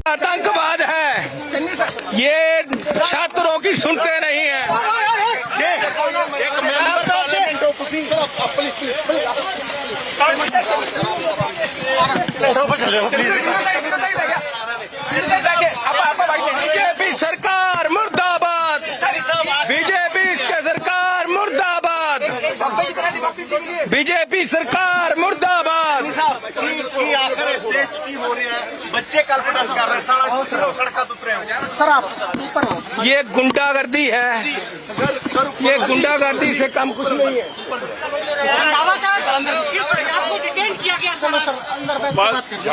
आतंकवाद है, ये छात्रों की सुनते नहीं है। बीजेपी सरकार मुर्दाबाद, बीजेपी सरकार मुर्दाबाद, बीजेपी सरकार मुर्दाबाद। आखिर इस देश की हो रही है, बच्चे कल प्रोटेस्ट कर रहे हैं, सड़क उतरे हैं। सर आप ये गुंडागर्दी है, ये गुंडागर्दी से कम कुछ नहीं है। बाबा साहब आपको डिटेन किया गया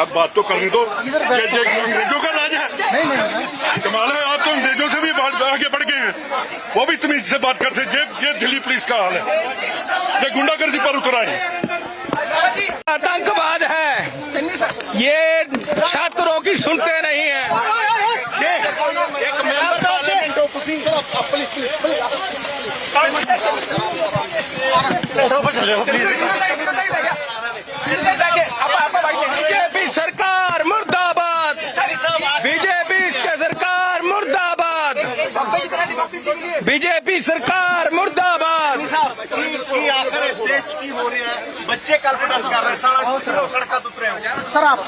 बात तो करनी दो। अंग्रेजों का राज है, कमाल है। आप तो अंग्रेजों से भी आगे बढ़ गए हैं, वो भी तमीज से बात करते। ये दिल्ली पुलिस का हाल है, ये गुंडागर्दी पर उतर आए। आतंकवाद है, ये छात्रों की सुनते नहीं है। बीजेपी सरकार मुर्दाबाद, बीजेपी सरकार मुर्दाबाद, बीजेपी सरकार मुर्दाबाद। आखिर इस देश की हो रही है, बच्चे कल प्रोटेस्ट कर रहे हैं, सड़क उतरे हैं। सर आप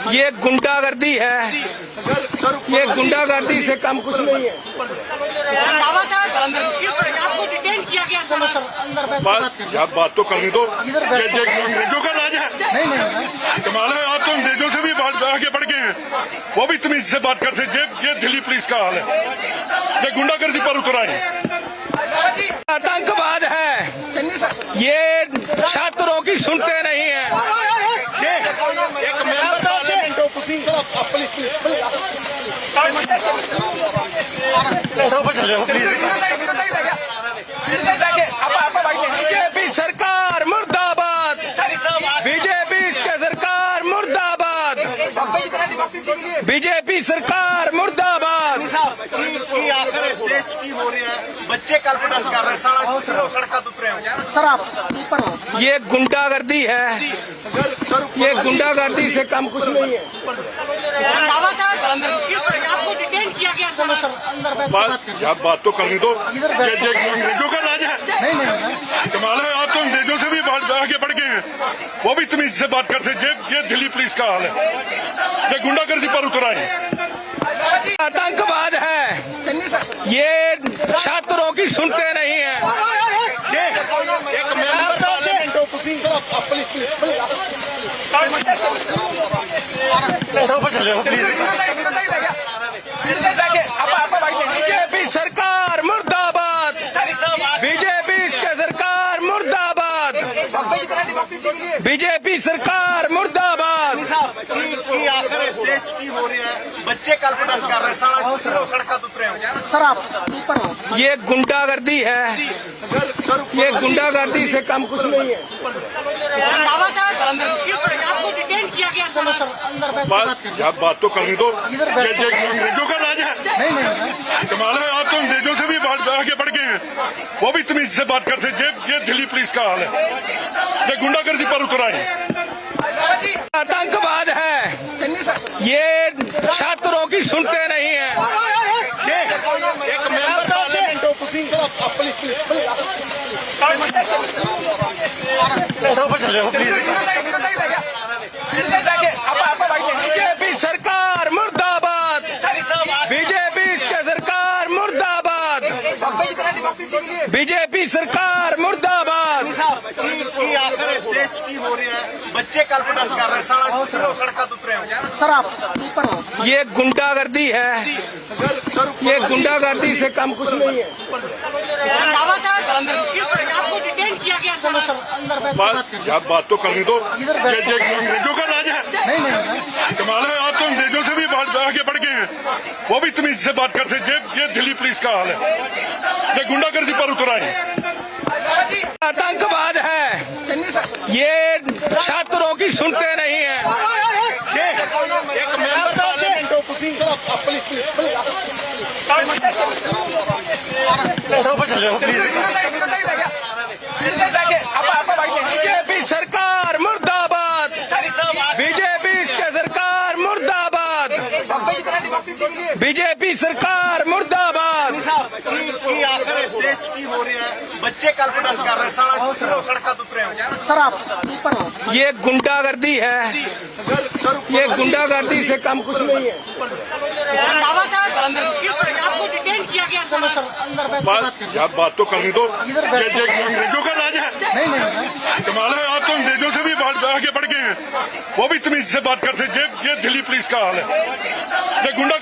ये गुंडागर्दी है, ये गुंडागर्दी से कम कुछ नहीं है। बाबा साहब आपको डिटेन किया गया बात तो करनी दो। अंग्रेजों का राज है, कमाल है। आप तो अंग्रेजों से भी आगे बढ़ गए हैं, वो भी तमीज से बात करते। ये दिल्ली पुलिस का हाल है, ये गुंडागर्दी पर उतर आए। आतंकवाद है, ये छात्रों की सुनते नहीं है। बीजेपी सरकार मुर्दाबाद, बीजेपी सरकार मुर्दाबाद, बीजेपी सरकार मुर्दाबाद। आखिर इस देश की हो रही है, बच्चे कल प्रोटेस्ट कर रहे हैं, सड़क उतरे हैं। सर आप ये गुंडागर्दी है, ये गुंडागर्दी से कम कुछ नहीं है। बाबा साहब आपको डिटेन किया गया बात तो करनी दो। अंग्रेजों का राज है, कमाल है। आप तो अंग्रेजों से भी आगे बढ़ गए हैं, वो भी तमीज से बात करते। ये दिल्ली पुलिस का हाल है, ये गुंडागर्दी पर उतर आए। आतंकवाद है, ये छात्रों की सुनते नहीं है। बीजेपी सरकार मुर्दाबाद, बीजेपी सरकार मुर्दाबाद, बीजेपी सरकार मुर्दाबाद। आखिर इस देश की हो रही है, बच्चे कल प्रोटेस्ट कर रहे हैं, सड़क उतरे हैं। सर आप ये गुंडागर्दी है, ये गुंडागर्दी से कम कुछ नहीं है। बाबा साहब आपको डिटेन किया गया बात तो करनी दो। अंग्रेजों का राज है, कमाल है। आप तो अंग्रेजों से भी आगे बढ़ गए हैं, वो भी तमीज से बात करते। ये दिल्ली पुलिस का हाल है, ये गुंडागर्दी पर उतर आए। आतंकवाद है, ये छात्रों की सुनते नहीं है। बीजेपी सरकार मुर्दाबाद, बीजेपी सरकार मुर्दाबाद, बीजेपी सरकार मुर्दाबाद। आखिर इस देश की हो रही है, बच्चे कल प्रोटेस्ट कर रहे हैं, सड़क उतरे हैं। सर आप ये गुंडागर्दी है, ये गुंडागर्दी से कम कुछ नहीं है। बाबा साहब आपको डिटेन किया गया बात तो करनी दो। अंग्रेजों का राज है, कमाल है। आप तो अंग्रेजों से भी आगे बढ़ गए हैं, वो भी तमीज से बात करते। ये दिल्ली पुलिस का हाल है, ये गुंडागर्दी पर उतर आए। आतंकवाद है, ये छात्रों की सुनते नहीं है। बीजेपी सरकार मुर्दाबाद, बीजेपी सरकार मुर्दाबाद, बीजेपी सरकार मुर्दाबाद। की आखिर इस देश की हो रही है, बच्चे कल प्रोटेस्ट कर रहे हैं, सारा सड़क उतरे हैं। सर आप ऊपर हो। ये गुंडागर्दी है, ये गुंडागर्दी से कम कुछ नहीं है। रंधावा साहब किस तरह आपको डिटेन किया गया सर? बात तो करनी दो। ये अंग्रेजों का राज है। नहीं कमाल है, आप तो अंग्रेजों से भी आगे बढ़ गए हैं। वो भी तमीज से बात करते। ये दिल्ली पुलिस का हाल है। ये गुंडा